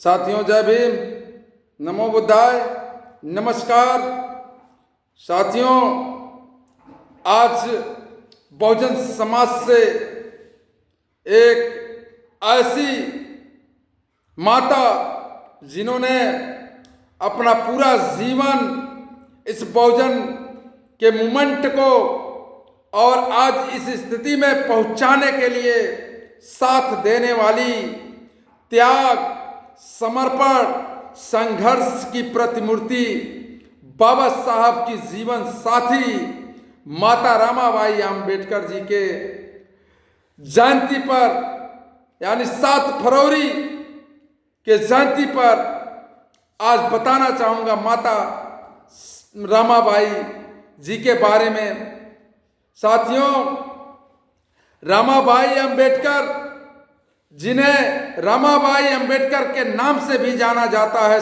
साथियों, जय भीम, नमो बुद्धाय, नमस्कार। साथियों, आज बहुजन समाज से एक ऐसी माता जिन्होंने अपना पूरा जीवन इस बहुजन के मूवमेंट को और आज इस स्थिति में पहुंचाने के लिए साथ देने वाली, त्याग, समर्पण, संघर्ष की प्रतिमूर्ति बाबा साहब की जीवन साथी माता रमाबाई अंबेडकर जी के जयंती पर यानी 7 फरवरी के जयंती पर आज बताना चाहूँगा माता रमाबाई जी के बारे में। साथियों, रमाबाई अंबेडकर, जिन्हें रमाबाई अंबेडकर के नाम से भी जाना जाता है,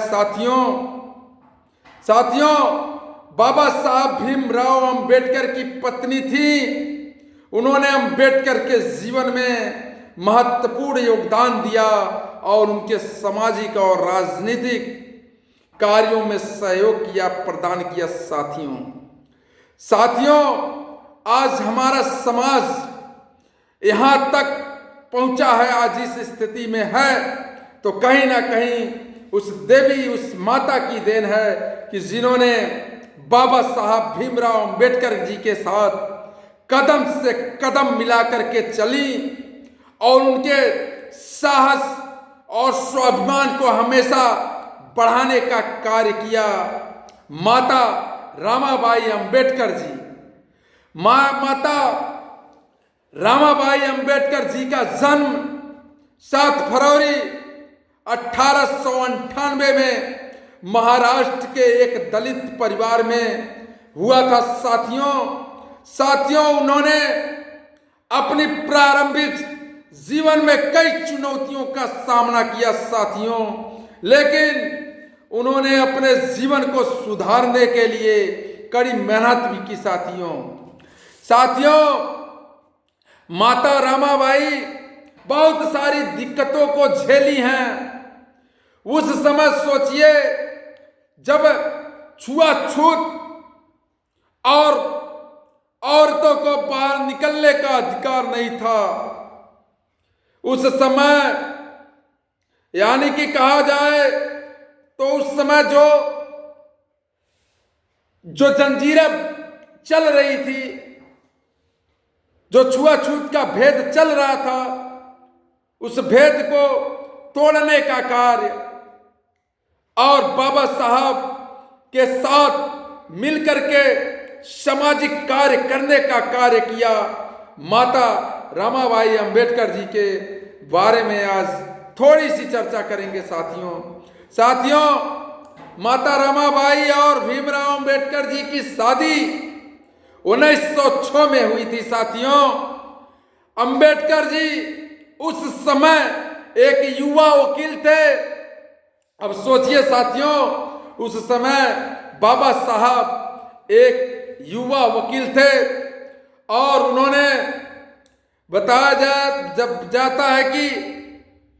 साथियों बाबा साहब भीमराव अंबेडकर की पत्नी थी। उन्होंने अंबेडकर के जीवन में महत्वपूर्ण योगदान दिया और उनके सामाजिक और राजनीतिक कार्यों में सहयोग किया, प्रदान किया। साथियों, आज हमारा समाज यहाँ तक पहुंचा है, आज इस स्थिति में है, तो कहीं ना कहीं उस देवी, उस माता की देन है कि जिन्होंने बाबा साहब भीमराव अंबेडकर जी के साथ कदम से कदम मिलाकर के चली और उनके साहस और स्वाभिमान को हमेशा बढ़ाने का कार्य किया। माता रमाबाई अंबेडकर जी, माता रमाबाई अंबेडकर जी का जन्म 7 फरवरी 1898 में महाराष्ट्र के एक दलित परिवार में हुआ था। साथियों, उन्होंने अपनी प्रारंभिक जीवन में कई चुनौतियों का सामना किया साथियों, लेकिन उन्होंने अपने जीवन को सुधारने के लिए कड़ी मेहनत भी की। साथियों, माता रमाबाई बहुत सारी दिक्कतों को झेली हैं। उस समय सोचिए, जब छुआछूत और औरतों को बाहर निकलने का अधिकार नहीं था, उस समय यानी कि कहा जाए तो उस समय जो जंजीरें चल रही थी, जो छुआछूत का भेद चल रहा था, उस भेद को तोड़ने का कार्य और बाबा साहब के साथ मिलकर के सामाजिक कार्य करने का कार्य किया। माता रमाबाई अंबेडकर जी के बारे में आज थोड़ी सी चर्चा करेंगे साथियों, माता रमाबाई और भीमराव अंबेडकर जी की शादी 1906 में हुई थी। साथियों, अंबेडकर जी उस समय एक युवा वकील थे। अब सोचिए साथियों, उस समय बाबा साहब एक युवा वकील थे और उन्होंने बताया जाता है कि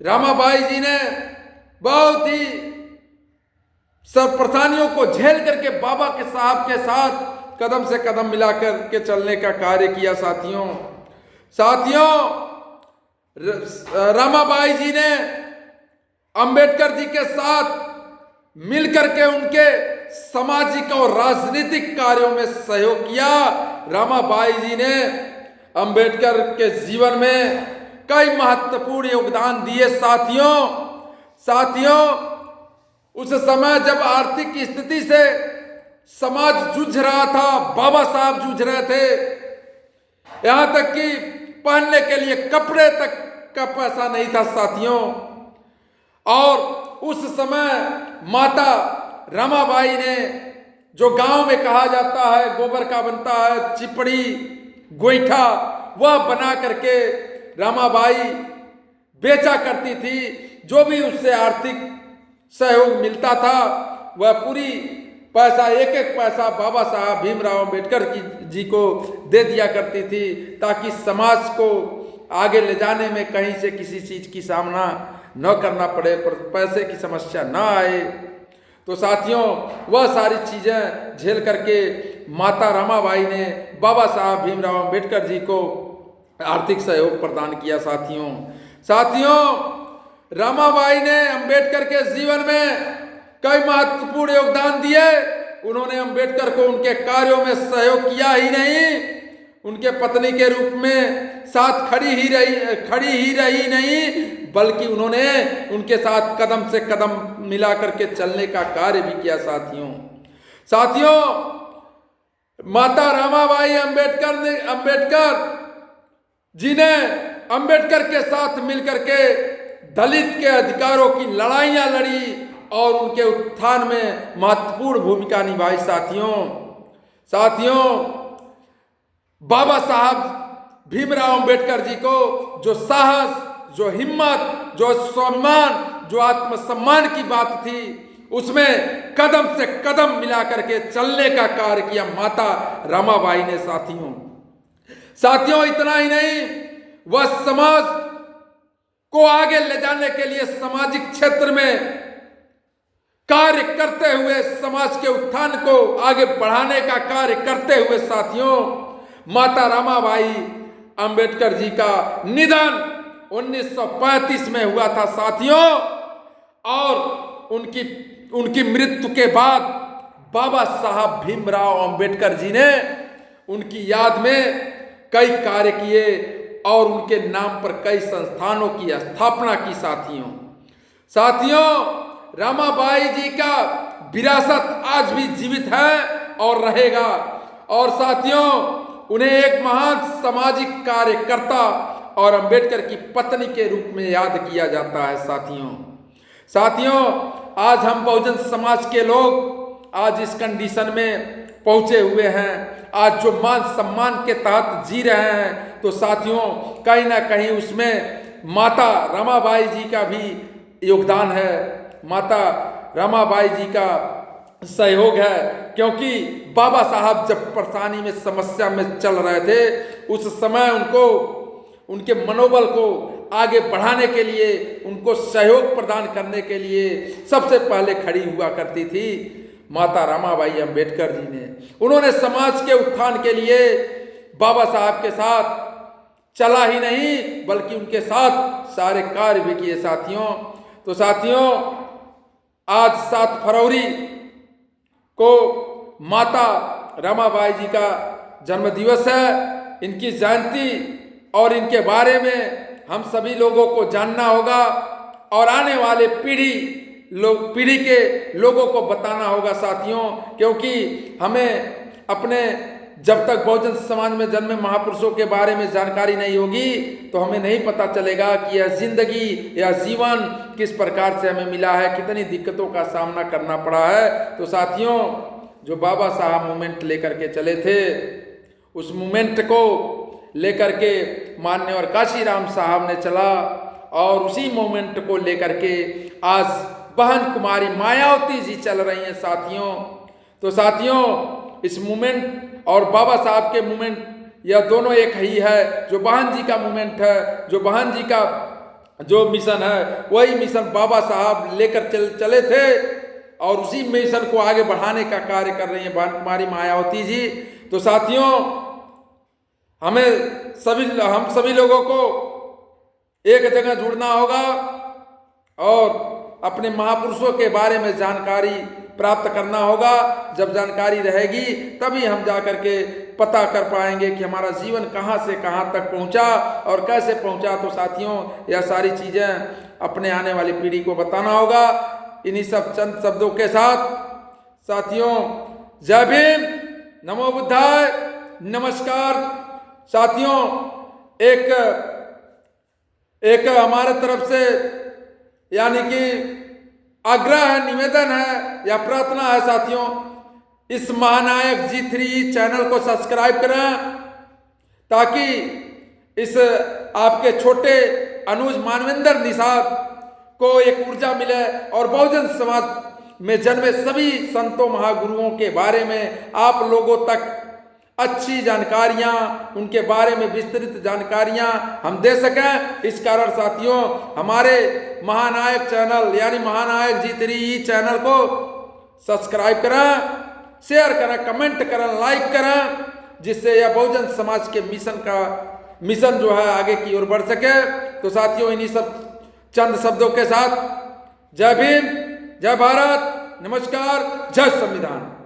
रमाबाई जी ने बहुत ही सब परेशानियों को झेल करके बाबा के साहब के साथ कदम से कदम मिलाकर के चलने का कार्य किया। साथियों, रमाबाई जी ने अंबेडकर जी के साथ मिलकर के उनके सामाजिक और राजनीतिक कार्यों में सहयोग किया। रमाबाई जी ने अंबेडकर के जीवन में कई महत्वपूर्ण योगदान दिए। साथियों, उस समय जब आर्थिक स्थिति से समाज जूझ रहा था, बाबा साहब जूझ रहे थे, यहां तक कि पहनने के लिए कपड़े तक का पैसा नहीं था साथियों। और उस समय माता रमाबाई ने, जो गांव में कहा जाता है गोबर का बनता है चिपड़ी, गोईठा, वह बना करके रमाबाई बेचा करती थी। जो भी उससे आर्थिक सहयोग मिलता था, वह पूरी पैसा, एक एक पैसा बाबा साहब भीमराव अंबेडकर जी को दे दिया करती थी, ताकि समाज को आगे ले जाने में कहीं से किसी चीज़ की सामना न करना पड़े, पर पैसे की समस्या न आए। तो साथियों, वह सारी चीज़ें झेल करके माता रमाबाई ने बाबा साहब भीमराव अंबेडकर जी को आर्थिक सहयोग प्रदान किया। साथियों, रमाबाई ने अंबेडकर के जीवन में कई महत्वपूर्ण योगदान दिए। उन्होंने अंबेडकर को उनके कार्यों में सहयोग किया ही नहीं, उनके पत्नी के रूप में साथ खड़ी ही रही नहीं, बल्कि उन्होंने उनके साथ कदम से कदम मिला करके चलने का कार्य भी किया। साथियों, माता रमाबाई अंबेडकर जी ने अंबेडकर के साथ मिलकर के दलित के अधिकारों की लड़ाइयां लड़ी और उनके उत्थान में महत्वपूर्ण भूमिका निभाई। साथियों, बाबा साहब भीमराव अंबेडकर जी को जो साहस, जो हिम्मत, जो स्वाभिमान, जो आत्मसम्मान की बात थी, उसमें कदम से कदम मिला करके चलने का कार्य किया माता रमाबाई ने। साथियों, इतना ही नहीं, वह समाज को आगे ले जाने के लिए सामाजिक क्षेत्र में कार्य करते हुए, समाज के उत्थान को आगे बढ़ाने का कार्य करते हुए साथियों, माता रमाबाई अंबेडकर जी का निधन 1935 में हुआ था साथियों। और उनकी मृत्यु के बाद बाबा साहब भीमराव अंबेडकर जी ने उनकी याद में कई कार्य किए और उनके नाम पर कई संस्थानों की स्थापना की। साथियों, रमाबाई जी का विरासत आज भी जीवित है और रहेगा। और साथियों, उन्हें एक महान सामाजिक कार्यकर्ता और अंबेडकर की पत्नी के रूप में याद किया जाता है। साथियों, आज हम बहुजन समाज के लोग आज इस कंडीशन में पहुंचे हुए हैं, आज जो मान सम्मान के तहत जी रहे हैं, तो साथियों कहीं ना कहीं उसमें माता रमाबाई जी का भी योगदान है, माता रमाबाई जी का सहयोग है। क्योंकि बाबा साहब जब परेशानी में, समस्या में चल रहे थे, उस समय उनके मनोबल को आगे बढ़ाने के लिए, उनको सहयोग प्रदान करने के लिए सबसे पहले खड़ी हुआ करती थी माता रमाबाई अंबेडकर जी ने। उन्होंने समाज के उत्थान के लिए बाबा साहब के साथ चला ही नहीं, बल्कि उनके साथ सारे कार्य भी किए। तो साथियों, आज 7 फरवरी को माता रमाबाई जी का जन्म दिवस है। इनकी जयंती और इनके बारे में हम सभी लोगों को जानना होगा और आने वाले पीढ़ी के लोगों को बताना होगा साथियों। क्योंकि हमें अपने, जब तक बहुजन समाज में जन्मे महापुरुषों के बारे में जानकारी नहीं होगी, तो हमें नहीं पता चलेगा कि यह जिंदगी या जीवन किस प्रकार से हमें मिला है, कितनी दिक्कतों का सामना करना पड़ा है। तो साथियों, जो बाबा साहब मूवमेंट लेकर के चले थे, उस मूवमेंट को लेकर के माननीय काशीराम साहब ने चला और उसी मूवमेंट को लेकर के आज बहन कुमारी मायावती जी चल रही हैं साथियों। तो साथियों, इस मूवमेंट और बाबा साहब के मूवमेंट, यह दोनों एक ही है। जो बहन जी का मूवमेंट है, जो बहन जी का जो मिशन है, वही मिशन बाबा साहब लेकर चले थे और उसी मिशन को आगे बढ़ाने का कार्य कर रही हैं बहन कुमारी मायावती जी। तो साथियों, हम सभी लोगों को एक जगह जुड़ना होगा और अपने महापुरुषों के बारे में जानकारी प्राप्त करना होगा। जब जानकारी रहेगी तभी हम जा कर के पता कर पाएंगे कि हमारा जीवन कहाँ से कहाँ तक पहुँचा और कैसे पहुँचा। तो साथियों, यह सारी चीज़ें अपने आने वाली पीढ़ी को बताना होगा। इन्हीं सब चंद शब्दों के साथ साथियों, जय भीम, नमो बुद्धाय, नमस्कार। साथियों, एक हमारे तरफ से यानी कि आग्रह है, निवेदन है या प्रार्थना है साथियों, इस महानायक G3 चैनल को सब्सक्राइब करें ताकि इस आपके छोटे अनुज मानवेंद्र निषाद को एक ऊर्जा मिले और बहुजन समाज में जन्मे सभी संतों महागुरुओं के बारे में आप लोगों तक अच्छी जानकारियां, उनके बारे में विस्तृत जानकारियां हम दे सकें। इस कारण साथियों हमारे महानायक चैनल यानी महानायक G3E चैनल को सब्सक्राइब करें, शेयर करें, कमेंट करें, लाइक करें, जिससे यह बहुजन समाज के मिशन जो है आगे की ओर बढ़ सके। तो साथियों इन्हीं सब चंद शब्दों के साथ जय भीम, जय भारत, नमस्कार, जय संविधान।